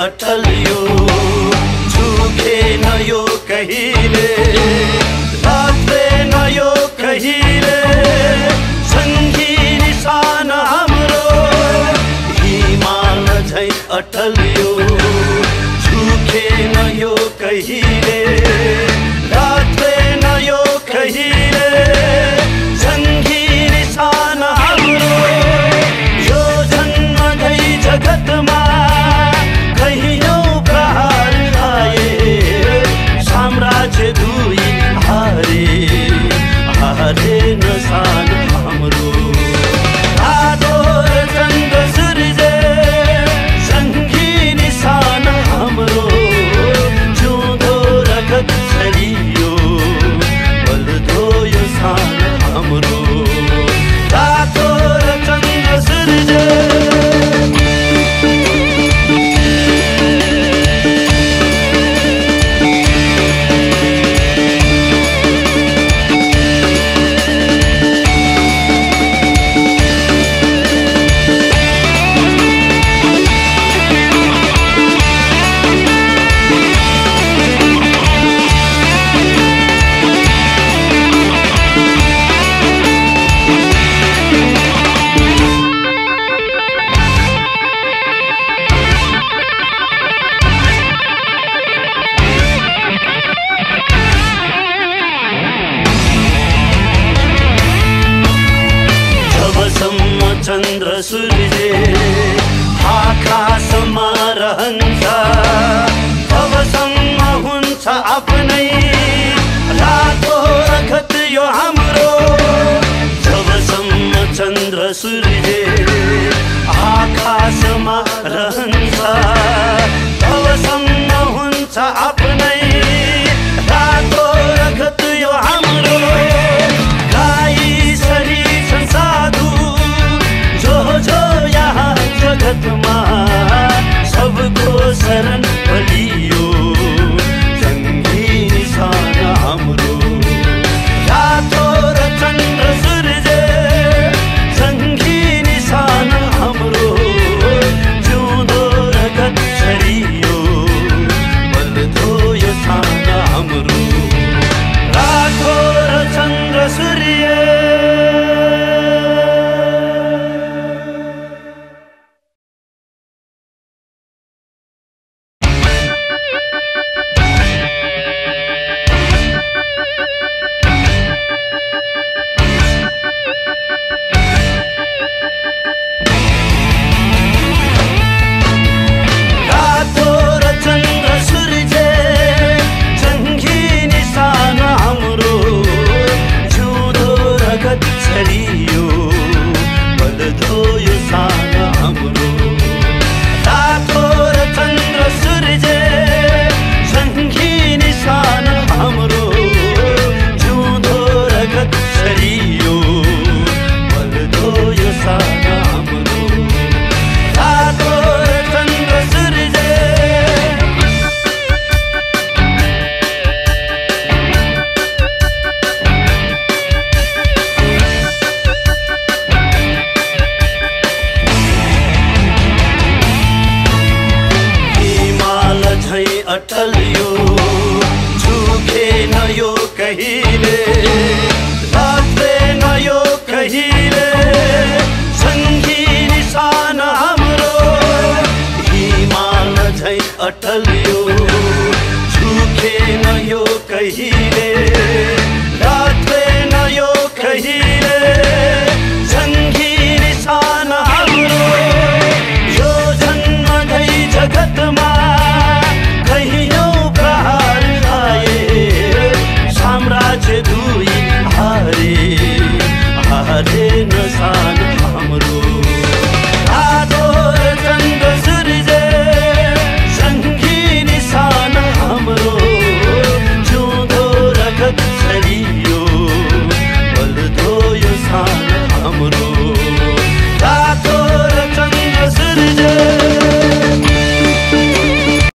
अटल यो झुकेन यो कहिले रात्रेन यो कहिले सङ्गी निशान हाम्रो हिमाल झै अटल यो झुकेन यो कहिले रात्रेन यो कहिले सङ्गी निशान हाम्रो यो जन्मदै जगतमा कहियौं प्रहार आए साम्राज्य दुई हारे हारे नसान हाम्रो रातो र चन्द्र सूर्य सङ्गी निशान हाम्रो जिउँदो रगत छरियो बल्दो यो सान हाम्रो रातो र चन्द्र सूर्य चन्द्र सूर्य आकाशमा रहन्छ तबसम्म हुन्छ आफ्नै रातो रगत यो हाम्रो जबसम्म चन्द्र सूर्य आकाशमा रहन्छ तबसम्म हुन्छ आफ्नै रातो रगत यो हाम्रो गाई सरी संसाधु जो यहाँ जगतमा सबको शरण बलियो सङ्गी निशान हाम्रो रातो र चन्द्र सूर्य सङ्गी निशान हाम्रो जिउँदो रगत छरियो बल्दो यो सान हाम्रो रातो र चन्द्र सूर्य अटल यो झुकेन यो कहिले रात्रेन यो कहिले सङ्गी निशान हाम्रो हिमाल झै अटल यो